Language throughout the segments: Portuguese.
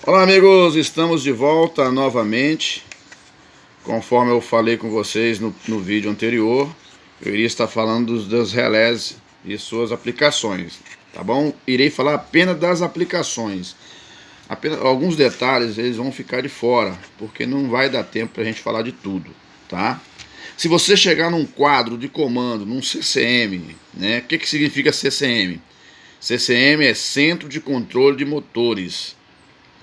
Olá amigos, estamos de volta novamente. Conforme eu falei com vocês no vídeo anterior, eu iria estar falando dos relés e suas aplicações, tá bom? Irei falar apenas das aplicações. Apenas alguns detalhes eles vão ficar de fora, porque não vai dar tempo para a gente falar de tudo, tá? Se você chegar num quadro de comando, num CCM, né? O que significa CCM? CCM é Centro de Controle de Motores,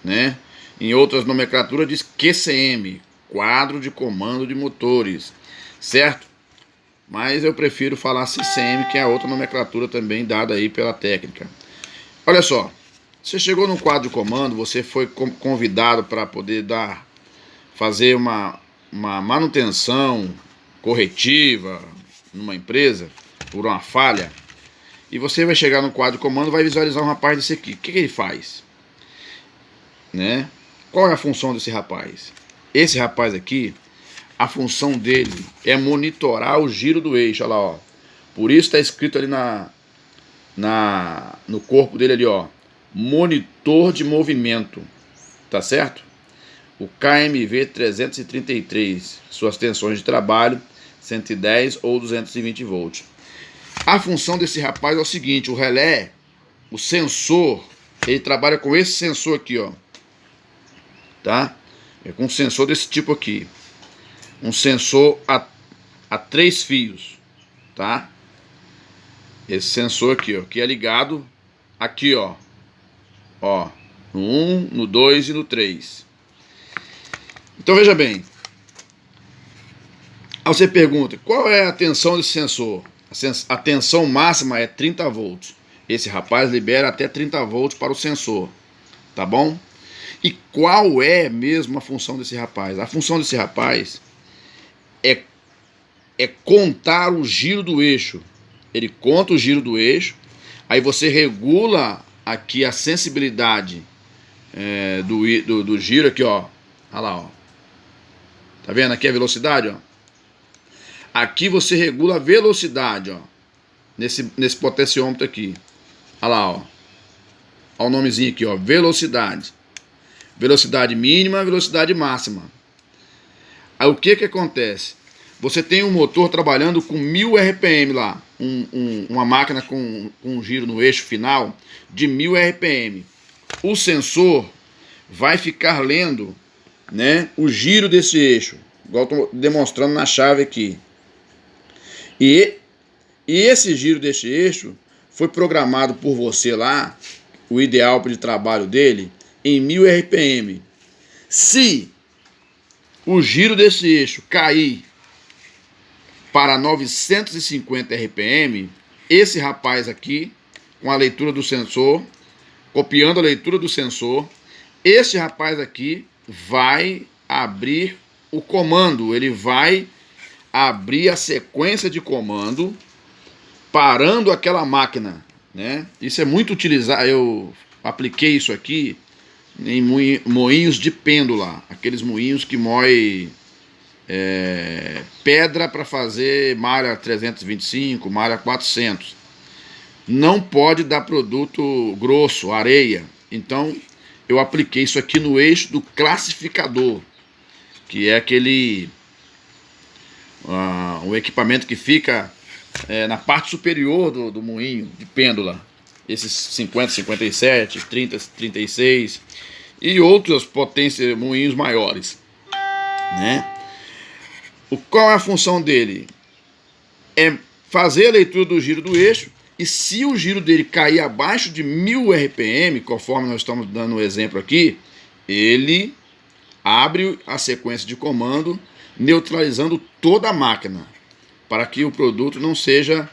né? Em outras nomenclaturas diz QCM, Quadro de Comando de Motores, certo? Mas eu prefiro falar CCM, que é a outra nomenclatura também dada aí pela técnica. Olha só, você chegou no quadro de comando, você foi convidado para poder fazer uma manutenção corretiva numa empresa por uma falha, e você vai chegar no quadro de comando e vai visualizar um rapaz desse aqui. O que ele faz? Né? Qual é a função desse rapaz? Esse rapaz aqui, a função dele é monitorar o giro do eixo, olha lá, ó. Por isso está escrito ali no corpo dele ali, ó, monitor de movimento, tá certo? O KMV 333, suas tensões de trabalho 110 ou 220 volts. A função desse rapaz é o seguinte: o relé, o sensor, ele trabalha com esse sensor aqui, ó, tá? É com um sensor desse tipo aqui, um sensor a 3 fios, tá? Esse sensor aqui, ó, que é ligado aqui, ó, no 1, no 2 e no 3. Então veja bem, aí você pergunta, qual é a tensão desse sensor? A tensão máxima é 30 volts. Esse rapaz libera até 30 volts para o sensor, tá bom? E qual é mesmo a função desse rapaz? A função desse rapaz é contar o giro do eixo. Ele conta o giro do eixo, aí você regula aqui a sensibilidade do giro aqui, ó. Olha lá, ó. Tá vendo aqui a velocidade, ó? Aqui você regula a velocidade, ó. Nesse potenciômetro aqui. Olha lá, ó. Olha o nomezinho aqui, ó. Velocidade. Velocidade mínima, velocidade máxima. Aí o que acontece? Você tem um motor trabalhando com 1000 RPM lá. Uma máquina com um giro no eixo final de 1000 RPM. O sensor vai ficar lendo, né, o giro desse eixo, igual estou demonstrando na chave aqui. E esse giro desse eixo foi programado por você lá, o ideal de trabalho dele, em 1000 RPM. Se o giro desse eixo cair para 950 RPM, esse rapaz aqui, com a leitura do sensor, copiando a leitura do sensor, esse rapaz aqui vai abrir o comando, ele vai abrir a sequência de comando, parando aquela máquina, né? Isso é muito utilizado, eu apliquei isso aqui em moinhos de pêndula, aqueles moinhos que moem pedra para fazer malha 325, malha 400. Não pode dar produto grosso, areia. Então eu apliquei isso aqui no eixo do classificador, que é aquele um equipamento que fica na parte superior do moinho de pêndula. Esses 50, 57, 30, 36 e outras potências, moinhos maiores, né? Qual é a função dele? É fazer a leitura do giro do eixo, e se o giro dele cair abaixo de 1000 RPM, conforme nós estamos dando o exemplo aqui, ele abre a sequência de comando, neutralizando toda a máquina, para que o produto não seja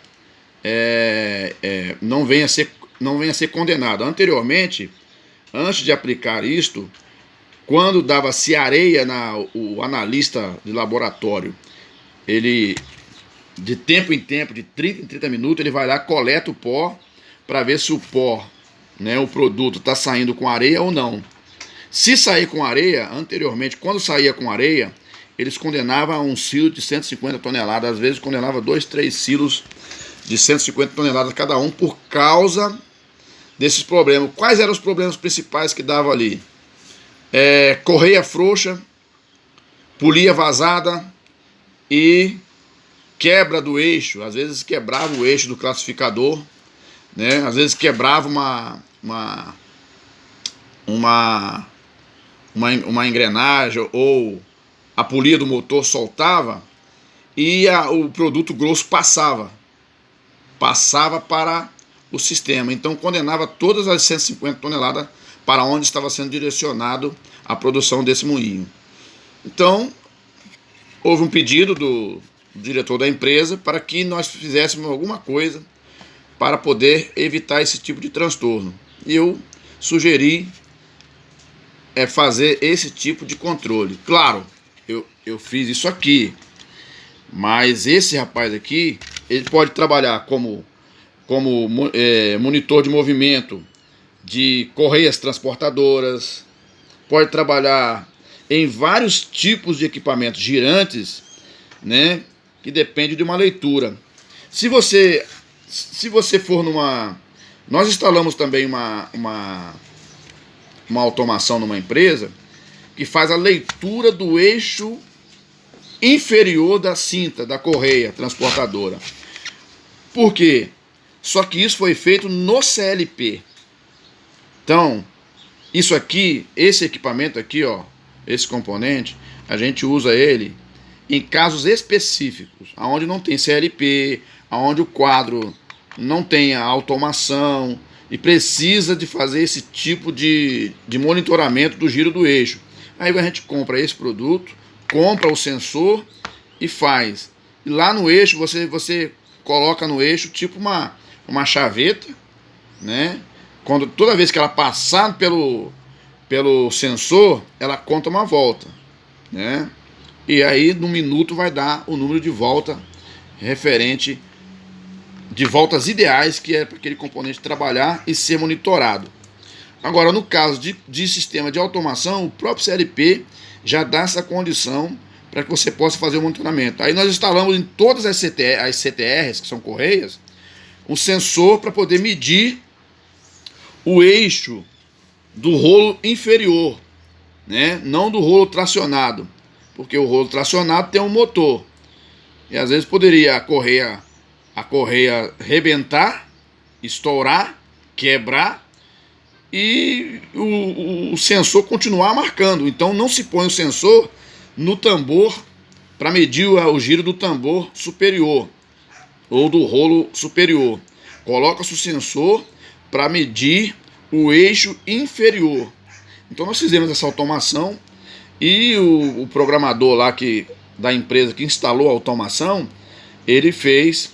não venha a ser condenado. Anteriormente, antes de aplicar isto, quando dava-se areia, o analista de laboratório, ele, de tempo em tempo, de 30 em 30 minutos, ele vai lá, coleta o pó, para ver se o pó, né, o produto, está saindo com areia ou não. Se sair com areia, anteriormente, quando saía com areia, eles condenavam a um silo de 150 toneladas, às vezes condenava 2, 3 silos de 150 toneladas cada um, por causa desses problemas. Quais eram os problemas principais que davam ali? correia frouxa, polia vazada e quebra do eixo. Às vezes quebrava o eixo do classificador, né? Às vezes quebrava uma engrenagem, ou a polia do motor soltava e o produto grosso passava para o sistema. Então condenava todas as 150 toneladas para onde estava sendo direcionado a produção desse moinho. Então houve um pedido do diretor da empresa para que nós fizéssemos alguma coisa para poder evitar esse tipo de transtorno. E eu sugeri fazer esse tipo de controle. Claro, eu fiz isso aqui, mas esse rapaz aqui, ele pode trabalhar como monitor de movimento de correias transportadoras, pode trabalhar em vários tipos de equipamentos girantes, né, que depende de uma leitura. Se você for nós instalamos também uma automação numa empresa que faz a leitura do eixo inferior da cinta, da correia transportadora. Por quê? Só que isso foi feito no CLP. Então, isso aqui, esse equipamento aqui, ó, esse componente, a gente usa ele em casos específicos, onde não tem CLP, onde o quadro não tem a automação e precisa de fazer esse tipo de monitoramento do giro do eixo. Aí a gente compra esse produto, compra o sensor e faz. E lá no eixo, você coloca no eixo tipo uma chaveta, né? Toda vez que ela passar pelo sensor, ela conta uma volta, né? E aí no minuto vai dar o número de volta referente de voltas ideais, que é para aquele componente trabalhar e ser monitorado. Agora, no caso de sistema de automação, o próprio CLP já dá essa condição para que você possa fazer o monitoramento. Aí nós instalamos em todas as CTRs, que são correias, um sensor para poder medir o eixo do rolo inferior, né? Não do rolo tracionado, porque o rolo tracionado tem um motor e às vezes poderia a correia rebentar, estourar, quebrar e o sensor continuar marcando. Então não se põe o sensor no tambor para medir o giro do tambor superior ou do rolo superior. Coloca-se o sensor para medir o eixo inferior. Então nós fizemos essa automação e o programador lá da empresa que instalou a automação, ele fez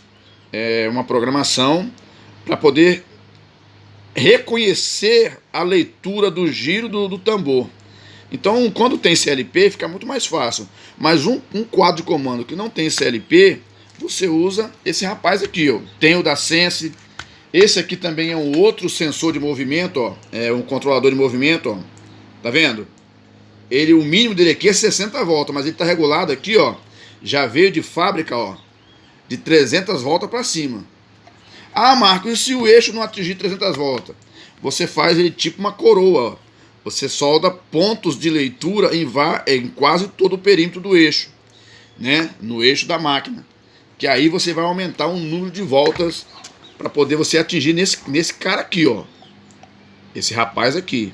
uma programação para poder reconhecer a leitura do giro do tambor. Então, quando tem CLP, fica muito mais fácil. Mas um quadro de comando que não tem CLP, você usa esse rapaz aqui, ó. Tem o da Sense. Esse aqui também é um outro sensor de movimento, ó. É um controlador de movimento, ó. Tá vendo? O mínimo dele aqui é 60 voltas, mas ele está regulado aqui, ó. Já veio de fábrica, ó, de 300 voltas para cima. Ah, Marcos, e se o eixo não atingir 300 voltas? Você faz ele tipo uma coroa, ó. Você solda pontos de leitura em quase todo o perímetro do eixo, né? No eixo da máquina. Que aí você vai aumentar o número de voltas para poder você atingir nesse cara aqui, ó. Esse rapaz aqui.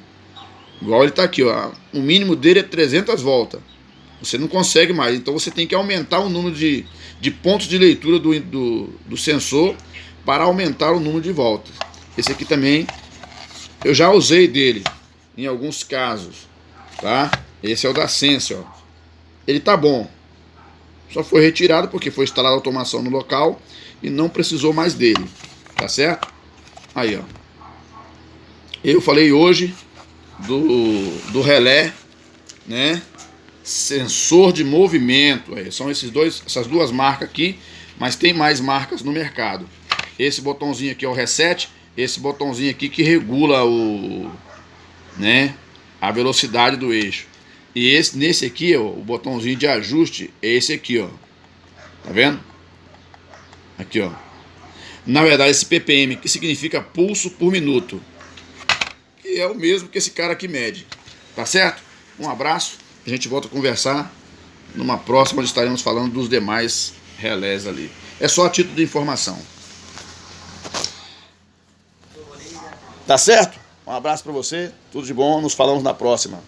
Igual ele está aqui, ó. O mínimo dele é 300 voltas. Você não consegue mais. Então você tem que aumentar o número de pontos de leitura do sensor para aumentar o número de voltas. Esse aqui também eu já usei dele em alguns casos, tá? Esse é o da Sense, ó. Ele tá bom. Só foi retirado porque foi instalada a automação no local e não precisou mais dele, tá certo? Aí, ó. Eu falei hoje do relé, né? Sensor de movimento. São essas duas marcas aqui, mas tem mais marcas no mercado. Esse botãozinho aqui é o reset, esse botãozinho aqui que regula a velocidade do eixo. E nesse aqui, ó, o botãozinho de ajuste é esse aqui, ó. Tá vendo? Aqui, ó. Na verdade, esse ppm, que significa pulso por minuto, que é o mesmo que esse cara aqui mede. Tá certo? Um abraço, a gente volta a conversar numa próxima, onde estaremos falando dos demais relés ali. É só a título de informação. Tá certo? Um abraço para você, tudo de bom, nos falamos na próxima.